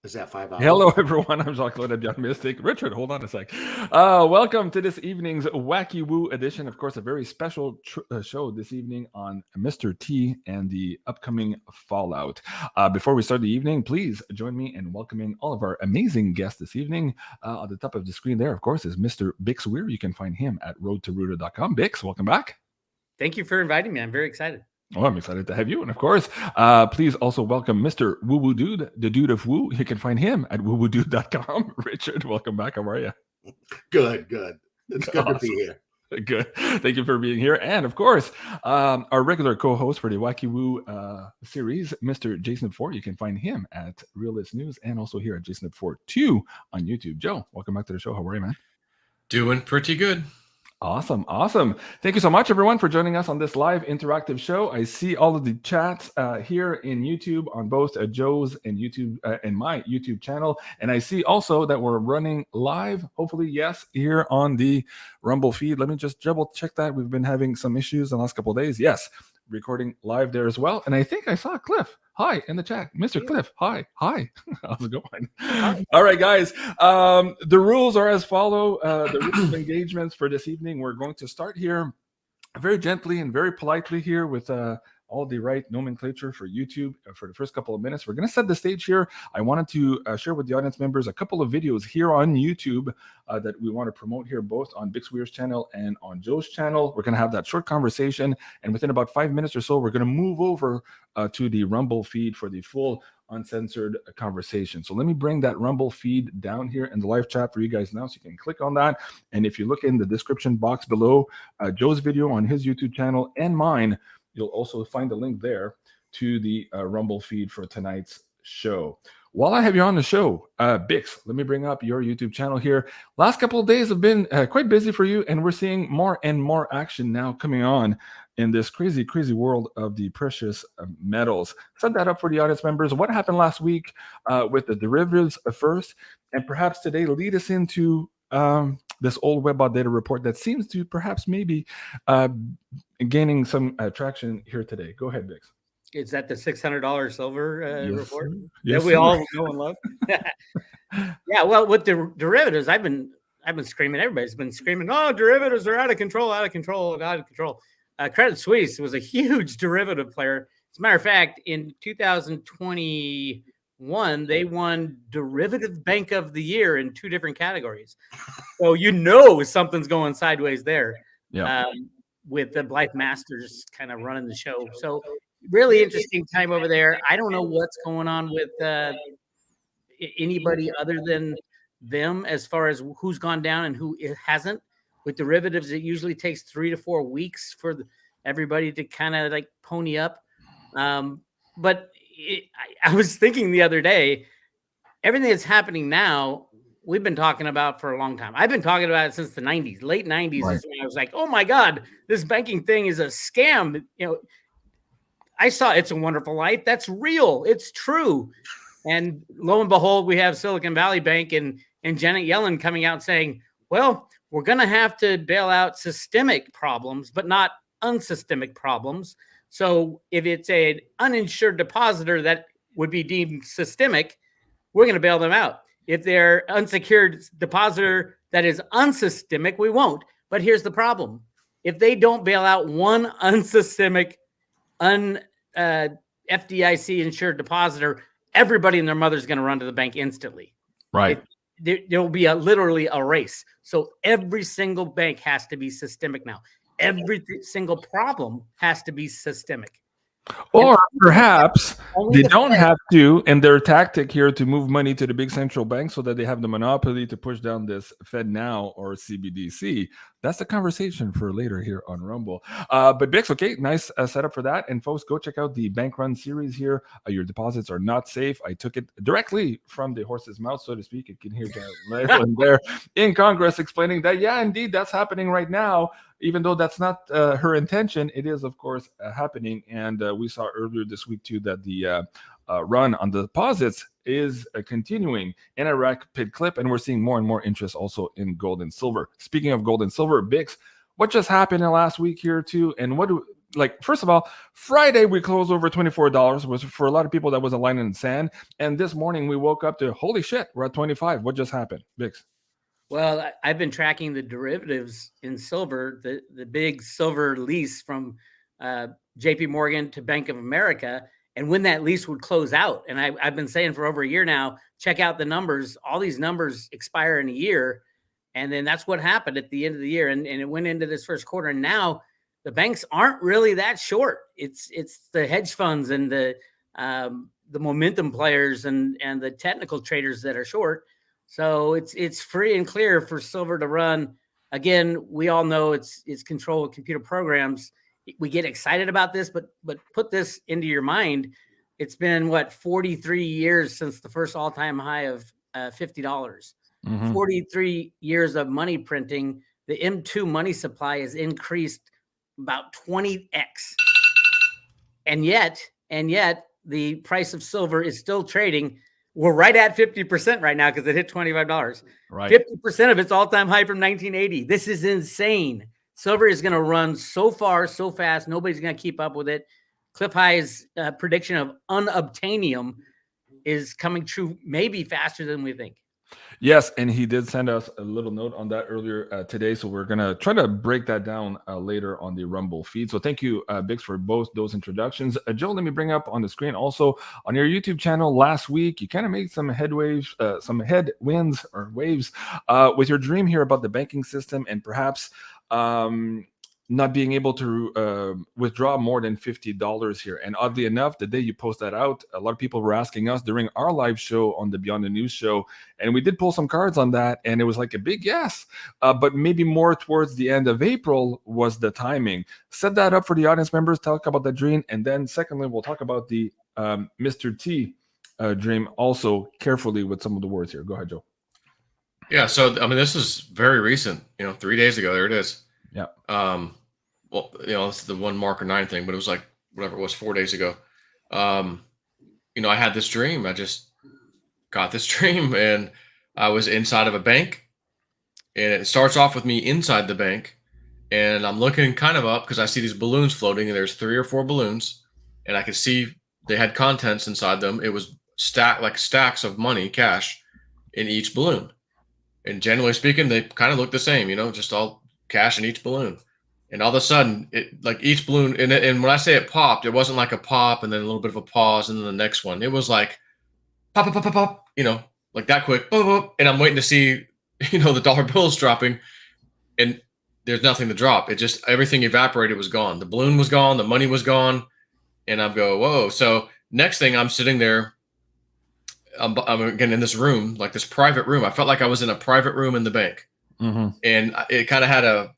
Is that 5 hours? Hello, everyone. I'm Jean-Claude BeyondMystic. Richard, hold on a sec. Welcome to this evening's Wacky Woo edition. Of course, a very special show this evening on Mr. T and the upcoming Fallout. Before we start the evening, please join me in welcoming all of our amazing guests this evening. On the top of the screen there, of course, is Mr. BIX Weir. You can find him at roadtoruta.com. BIX, welcome back. Thank you for inviting me. I'm very excited. Oh, I'm excited to have you. And of course, please also welcome Mr. Woo Woo Dude, the dude of woo. You can find him at woowoodude.com. Richard, welcome back. How are you? Good. It's good Awesome. to be here. Good. Thank you for being here. And of course, our regular co-host for the Wacky Woo series, Mr. JSNIP4. You can find him at Realist News and also here at JSNIP4 2 on YouTube. Joe, welcome back to the show. How are you, man? Doing pretty good. Awesome. Thank you so much, everyone, for joining us on this live interactive show. I see all of the chats here in YouTube on both Joe's and YouTube and my YouTube channel. And I see also that we're running live, hopefully, yes, here on the Rumble feed. Let me just double check that. We've been having some issues the last couple of days. Yes, recording live there as well. And I think I saw Cliff. Hi, in the chat. Mr. Cliff, hi. How's it going? Hi. All right, guys. The rules are as follow. The rules of engagements for this evening. We're going to start here very gently and very politely here with all the right nomenclature for YouTube for the first couple of minutes. We're going to set the stage here. I wanted to share with the audience members a couple of videos here on YouTube that we want to promote here, both on BIX Weir's channel and on Joe's channel. We're going to have that short conversation, and within about 5 minutes or so, we're going to move over to the Rumble feed for the full uncensored conversation. So let me bring that Rumble feed down here in the live chat for you guys now, so you can click on that. And if you look in the description box below, Joe's video on his YouTube channel and mine, you'll also find a link there to the Rumble feed for tonight's show. While I have you on the show, Bix, let me bring up your YouTube channel here. Last couple of days have been quite busy for you, and we're seeing more and more action now coming on in this crazy world of the precious metals. Set that up for the audience members. What happened last week with the derivatives first, and perhaps today lead us into this old Webbot data report that seems to perhaps maybe gaining some traction here today. Go ahead, Bix. Is that the $600 silver Yes, report yes, that we all know and love? Yeah, well, with the derivatives, I've been screaming. Everybody's been screaming, "Oh, derivatives are out of control. Credit Suisse was a huge derivative player. As a matter of fact, in 2021, they won Derivative Bank of the Year in 2 different categories. So something's going sideways there. Yeah. With the Blythe Masters kind of running the show. So really interesting time over there. I don't know what's going on with anybody other than them as far as who's gone down and who hasn't. With derivatives, it usually takes 3 to 4 weeks for everybody to kind of like pony up. But I was thinking the other day, everything that's happening now, we've been talking about for a long time. I've been talking about it since the 90s, late 90s. Right. Is when I was like, oh my God, this banking thing is a scam. I saw It's a Wonderful Life. That's real. It's true. And lo and behold, we have Silicon Valley Bank and Janet Yellen coming out saying, well, we're going to have to bail out systemic problems, but not unsystemic problems. So if it's an uninsured depositor that would be deemed systemic, we're going to bail them out. If they're unsecured depositor that is unsystemic, we won't. But here's the problem. If they don't bail out one unsystemic, FDIC insured depositor, everybody and their mother is going to run to the bank instantly. Right. There will be literally a race. So every single bank has to be systemic now. Every single problem has to be systemic. Or perhaps they don't have to, and their tactic here to move money to the big central bank so that they have the monopoly to push down this Fed Now or CBDC. That's the conversation for later here on Rumble. But Bix, okay, nice setup for that. And folks, go check out the Bank Run series here. Your deposits are not safe. I took it directly from the horse's mouth, so to speak. You can hear Janet there in Congress explaining that, yeah, indeed, that's happening right now. Even though that's not her intention, it is, of course, happening. And we saw earlier this week, too, that the run on the deposits is continuing in a rapid clip. And we're seeing more and more interest also in gold and silver. Speaking of gold and silver, Bix, what just happened in the last week here, too? And what like, first of all, Friday we closed over $24, which for a lot of people that was a line in the sand. And this morning we woke up to, holy shit, we're at 25. What just happened, Bix? Well, I've been tracking the derivatives in silver, the big silver lease from JP Morgan to Bank of America, and when that lease would close out. And I've been saying for over a year now, check out the numbers. All these numbers expire in a year. And then that's what happened at the end of the year. And it went into this first quarter. And now the banks aren't really that short. It's the hedge funds and the momentum players and the technical traders that are short. So it's free and clear for silver to run. Again, we all know it's control of computer programs. We get excited about this, but put this into your mind. It's been 43 years since the first all-time high of $50. Mm-hmm. 43 years of money printing. The M2 money supply has increased about 20x. And yet the price of silver is still trading. We're right at 50% right now because it hit $25. Right. 50% of its all-time high from 1980. This is insane. Silver is going to run so far, so fast. Nobody's going to keep up with it. Cliff High's prediction of unobtainium is coming true maybe faster than we think. Yes, and he did send us a little note on that earlier today, so we're going to try to break that down later on the Rumble feed. So thank you, Bix, for both those introductions. Joe, let me bring up on the screen also on your YouTube channel last week, you kind of made some headwinds with your dream here about the banking system and perhaps not being able to withdraw more than $50 here. And oddly enough, the day you post that out, a lot of people were asking us during our live show on the Beyond the News show, and we did pull some cards on that, and it was like a big yes. But maybe more towards the end of April was the timing. Set that up for the audience members, talk about the dream, and then secondly, we'll talk about the Mr. T dream also carefully with some of the words here. Go ahead, Joe. Yeah, so, I mean, this is very recent, 3 days ago, there it is. Yeah. Well, it's the 1 marker 9 thing, but it was like whatever it was 4 days ago. I had this dream. I just got this dream, and I was inside of a bank, and it starts off with me inside the bank, and I'm looking kind of up because I see these balloons floating, and there's 3 or 4 balloons, and I could see they had contents inside them. It was stacks of money, cash, in each balloon, and generally speaking, they kind of look the same. Just all cash in each balloon. And all of a sudden, each balloon, and when I say it popped, it wasn't like a pop and then a little bit of a pause and then the next one. It was like pop, pop, pop, pop, pop, like that quick. Pop, pop, and I'm waiting to see, the dollar bills dropping, and there's nothing to drop. It just, everything evaporated, was gone. The balloon was gone, the money was gone, and I'm go, whoa. So next thing, I'm sitting there, I'm again in this room, like this private room. I felt like I was in a private room in the bank. Mm-hmm. And it kind of had a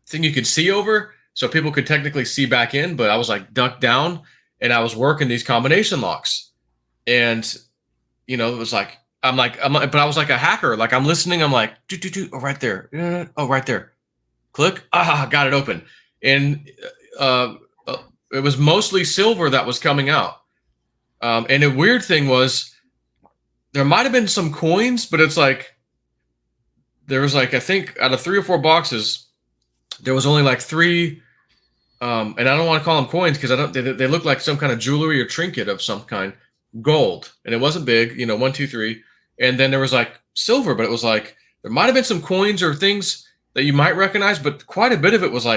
thing you could see over, so people could technically see back in, but I was like ducked down, and I was working these combination locks, and it was like but I was like a hacker. Like I'm listening, I'm like oh, right there, oh, right there, click, got it open, and it was mostly silver that was coming out, and the weird thing was there might have been some coins, but it's like there was I think out of 3 or 4 boxes, there was only 3, and I don't want to call them coins because they look like some kind of jewelry or trinket of some kind, gold, and it wasn't big, 1, 2, 3, and then there was silver, but it was there might have been some coins or things that you might recognize, but quite a bit of it was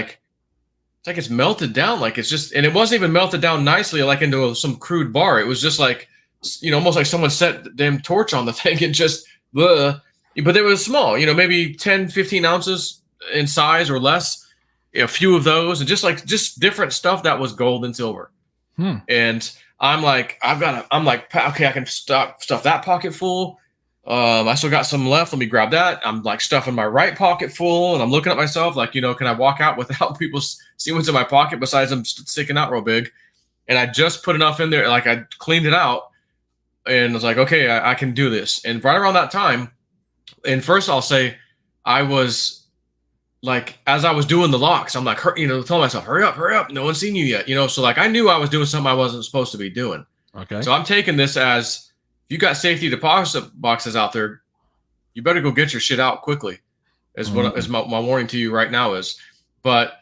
it's melted down, it's just, and it wasn't even melted down nicely into some crude bar. It was just almost like someone set the damn torch on the thing and just but it was small, maybe 10, 15 ounces in size or less, a few of those, and just different stuff that was gold and silver. And I'm like, okay, I can stuff that pocket full. I still got some left. Let me grab that. I'm stuffing my right pocket full, and I'm looking at myself can I walk out without people see what's in my pocket besides them sticking out real big? And I just put enough in there, I cleaned it out, and I was like, okay, I can do this. And right around that time, and first I'll say, I was as I was doing the locks, I'm telling myself, hurry up, no one's seen you yet, so I knew I was doing something I wasn't supposed to be doing. Okay. So I'm taking this as, if you got safety deposit boxes out there, you better go get your shit out quickly, is what is my warning to you right now is. But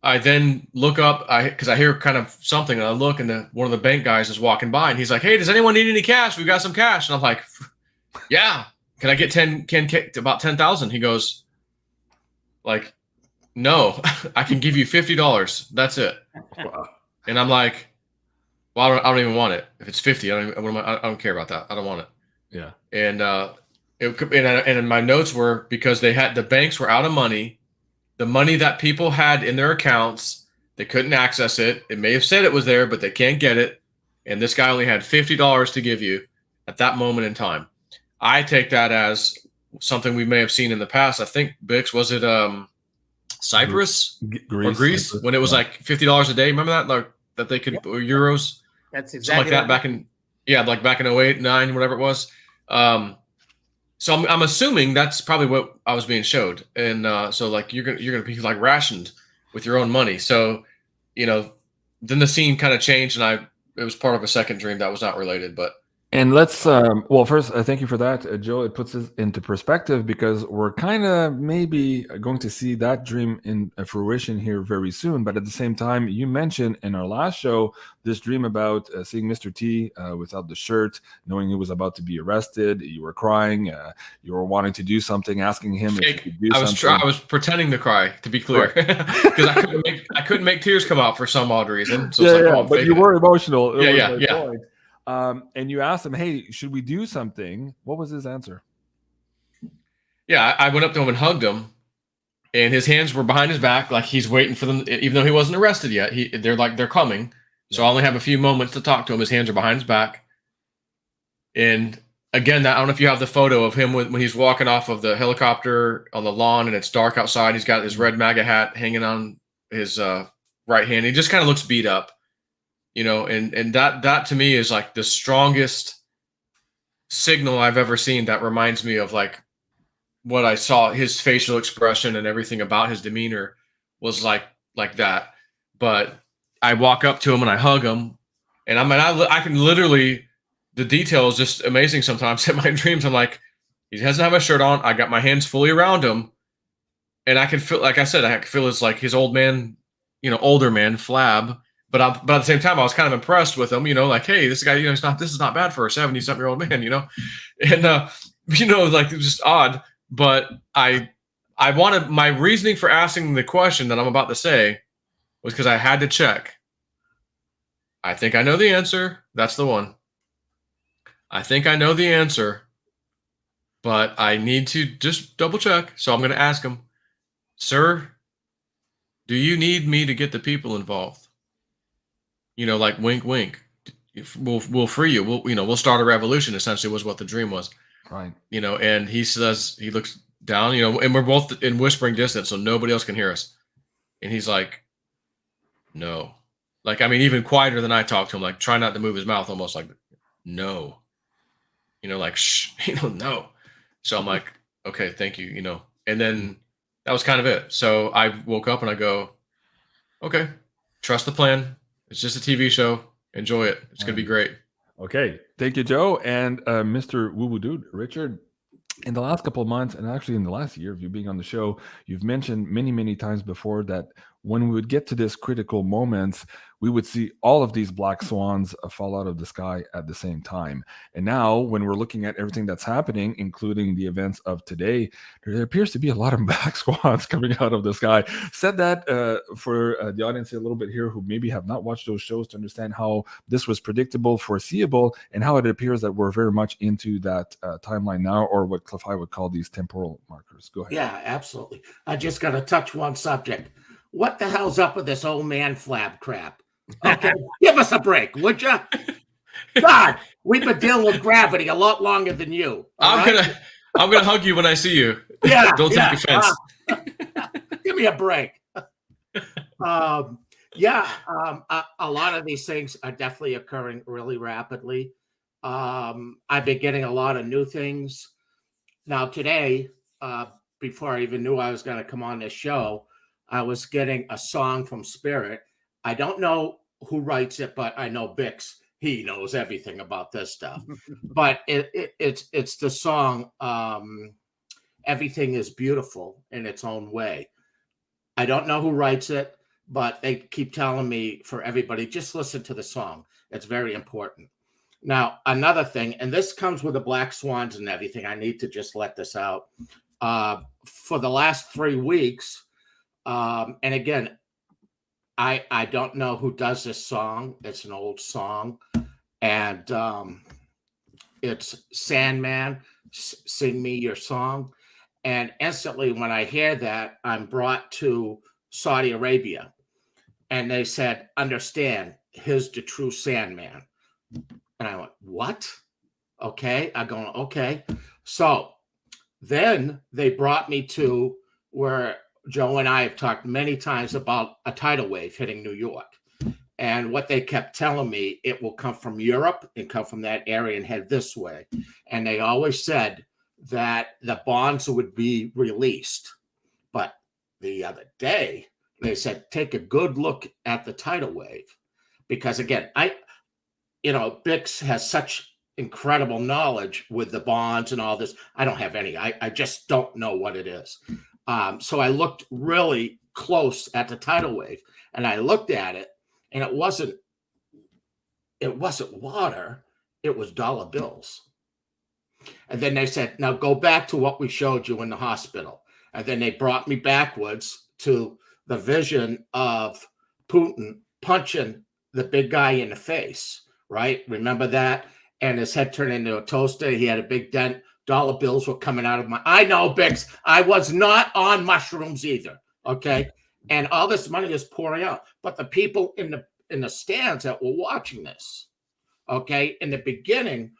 I then look up, because I hear kind of something, and I look, and one of the bank guys is walking by, and he's like, "Hey, does anyone need any cash? We've got some cash." And I'm like, "Yeah, can I get about 10,000?" He goes, like, "No, I can give you $50. That's it." Wow. And I'm like, "Well, I don't even want it. If it's 50, I don't care about that. I don't want it." Yeah. And and my notes were, because the banks were out of money. The money that people had in their accounts, they couldn't access it. It may have said it was there, but they can't get it. And this guy only had $50 to give you at that moment in time. I take that as something we may have seen in the past. I think BIX, was it Cyprus or Greece, Cyprus, when it was like $50 a day? Remember that? Like that they could, or euros, That's exactly something like that back in, like back in 08, 9, whatever it was. So I'm assuming that's probably what I was being showed, and so like you're gonna be like rationed with your own money. So, then the scene kind of changed, and it was part of a second dream that was not related, but. And let's, well, first, thank you for that, Joe. It puts us into perspective, because we're kind of maybe going to see that dream in fruition here very soon. But at the same time, you mentioned in our last show this dream about seeing Mr. T without the shirt, knowing he was about to be arrested. You were crying. You were wanting to do something, asking him if he could do something. I was pretending to cry, to be clear, because I couldn't make tears come out for some odd reason. So but you were emotional. Yeah. And you asked him, "Hey, should we do something?" What was his answer? Yeah, I went up to him and hugged him, and his hands were behind his back, like he's waiting for them, even though he wasn't arrested yet. They're coming. So I only have a few moments to talk to him. His hands are behind his back. And again, I don't know if you have the photo of him when he's walking off of the helicopter on the lawn and it's dark outside. He's got his red MAGA hat hanging on his right hand. He just kind of looks beat up. And that to me is like the strongest signal I've ever seen that reminds me of like what I saw. His facial expression and everything about his demeanor was like that. But I walk up to him and I hug him, and I can literally, the detail is just amazing sometimes in my dreams. I'm like, he doesn't have a shirt on. I got my hands fully around him, and I can feel, like I said, I can feel his older man flab. But at the same time, I was kind of impressed with him, like, hey, this guy, this is not bad for a 70-something-year-old man, and, like, it was just odd. But I wanted, my reasoning for asking the question that I'm about to say was because I had to check. I think I know the answer. That's the one. I think I know the answer, but I need to just double check. So I'm going to ask him, "Sir, do you need me to get the people involved? Like wink, wink. We'll free you. We'll start a revolution." Essentially, was what the dream was. Right. And he says, he looks down. And we're both in whispering distance, so nobody else can hear us. And he's like, "No." Like, I mean, even quieter than I talk to him. Like, try not to move his mouth, almost like, "No." Like, shh. No. So I'm like, "Okay, thank you." And then that was kind of it. So I woke up and I go, "Okay, trust the plan. It's just a TV show. Enjoy it. It's going to be great." Okay. Thank you, Joe. And Mr. Woo Woo Dude, Richard, in the last couple of months, and actually in the last year of you being on the show, you've mentioned many, many times before that when we would get to this critical moments, we would see all of these black swans fall out of the sky at the same time. And now when we're looking at everything that's happening, including the events of today, there appears to be a lot of black swans coming out of the sky. Said that for the audience a little bit here who maybe have not watched those shows to understand how this was predictable, foreseeable, and how it appears that we're very much into that timeline now, or what Cliff High would call these temporal markers. Go ahead. Yeah, absolutely. I just got to touch one subject. What the hell's up with this old man flab crap? Okay, give us a break, would you? God, we've been dealing with gravity a lot longer than you. I'm gonna hug you when I see you. Yeah, Don't take offense. Give me a break. A lot of these things are definitely occurring really rapidly. I've been getting a lot of new things. Now today, before I even knew I was going to come on this show, I was getting a song from Spirit. I don't know who writes it, but I know BIX. He knows everything about this stuff. But it's the song "Everything is Beautiful" in its own way. I don't know who writes it, but they keep telling me for everybody, just listen to the song. It's very important. Now, another thing, and this comes with the black swans and everything. I need to just let this out. For the last 3 weeks, and again, I don't know who does this song. It's an old song, and it's Sandman, Sing Me Your Song. And instantly when I hear that, I'm brought to Saudi Arabia. And they said, understand, here's the true Sandman. And I went, what? Okay. I go, okay. So then they brought me to where Joe and I have talked many times about a tidal wave hitting New York. And what they kept telling me, it will come from Europe and come from that area and head this way. And they always said that the bonds would be released. But the other day, they said, take a good look at the tidal wave. Because again, BIX has such incredible knowledge with the bonds and all this. I don't have any. I just don't know what it is. So I looked really close at the tidal wave, and I looked at it, and it wasn't water. It was dollar bills. And then they said, now go back to what we showed you in the hospital. And then they brought me backwards to the vision of Putin punching the big guy in the face, right? Remember that? And his head turned into a toaster. He had a big dent. Dollar bills were coming out of my... I know, Bix. I was not on mushrooms either, okay? And all this money is pouring out. But the people in the stands that were watching this, okay, in the beginning,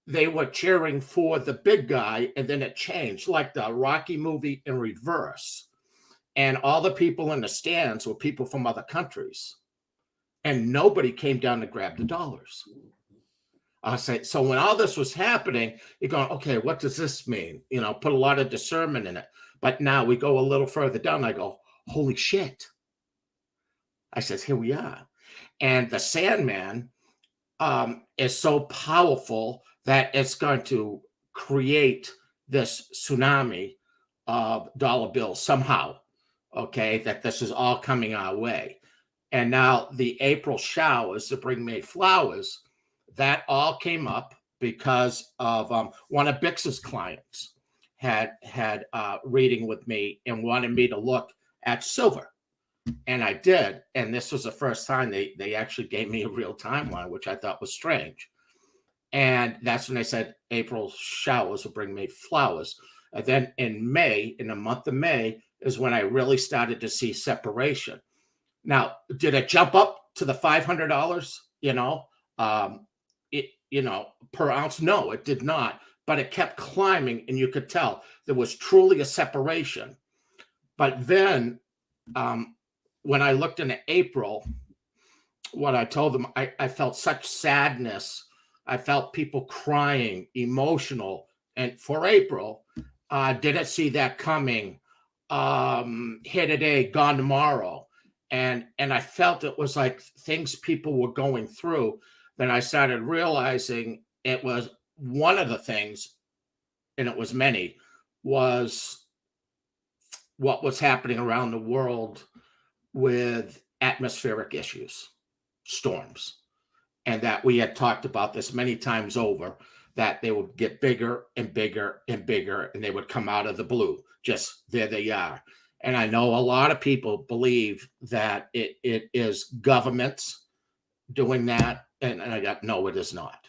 they were cheering for the big guy, and then it changed, like the Rocky movie in reverse. And all the people in the stands were people from other countries. And nobody came down to grab the dollars. I say, so when all this was happening, you're going, okay, what does this mean? Put a lot of discernment in it. But now we go a little further down. I go, holy shit. I says, here we are. And the Sandman is so powerful that it's going to create this tsunami of dollar bills somehow. Okay, that this is all coming our way. And now the April showers to bring May flowers, that all came up because of one of BIX's clients had reading with me and wanted me to look at silver. And I did. And this was the first time they actually gave me a real timeline, which I thought was strange. And that's when they said April showers will bring May flowers. And then in May, in the month of May, is when I really started to see separation. Now, did it jump up to the $500? Per ounce? No, it did not. But it kept climbing, and you could tell there was truly a separation. But then, when I looked into April, what I told them, I felt such sadness. I felt people crying, emotional. And for April, didn't see that coming. Here today, gone tomorrow. And I felt it was like things people were going through. Then I started realizing it was one of the things, and it was many, was what was happening around the world with atmospheric issues, storms. And that we had talked about this many times over, that they would get bigger and bigger and bigger, and they would come out of the blue. Just there they are. And I know a lot of people believe that it is governments doing that. And I got, no, it is not.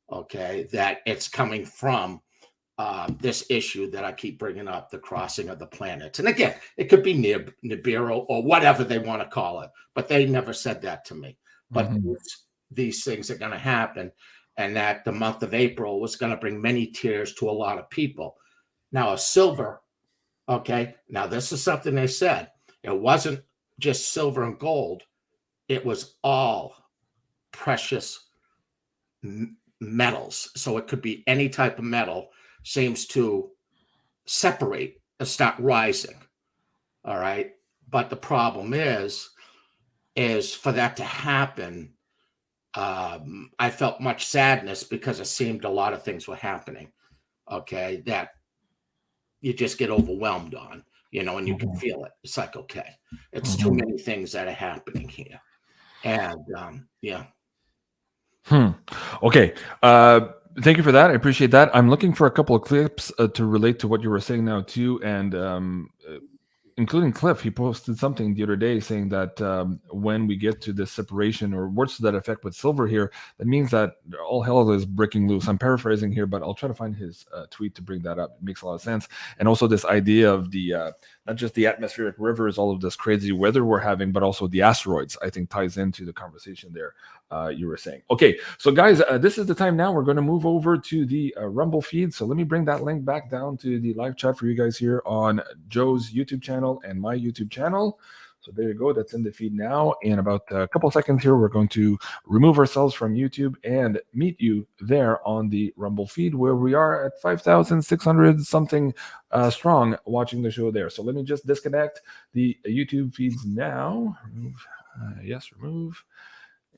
Okay. That it's coming from this issue that I keep bringing up, the crossing of the planets. And again, it could be Nibiru or whatever they want to call it, but they never said that to me. But these things are going to happen. And that the month of April was going to bring many tears to a lot of people. Now, a silver, okay, now this is something they said. It wasn't just silver and gold. It was all precious metals. So it could be any type of metal, seems to separate and start rising. All right. But the problem is for that to happen, I felt much sadness because it seemed a lot of things were happening, okay, that you just get overwhelmed on. you know, and you can feel it. It's like, okay, it's too many things that are happening here. And yeah. Okay. Thank you for that. I appreciate that. I'm looking for a couple of clips to relate to what you were saying now too, and including Cliff. He posted something the other day saying that when we get to this separation or words to that effect with silver here, that means that all hell is breaking loose. I'm paraphrasing here, but I'll try to find his tweet to bring that up. It makes a lot of sense. And also this idea of the not just the atmospheric rivers, all of this crazy weather we're having, but also the asteroids, I think ties into the conversation there you were saying. Okay, so guys, this is the time now. We're going to move over to the Rumble feed. So let me bring that link back down to the live chat for you guys here on Joe's YouTube channel and my YouTube channel. So there you go. That's in the feed now. In about a couple of seconds here, we're going to remove ourselves from YouTube and meet you there on the Rumble feed, where we are at 5,600 something strong watching the show there. So let me just disconnect the YouTube feeds now. Remove, yes, remove.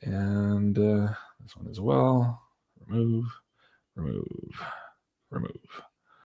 And this one as well. Remove, remove, remove.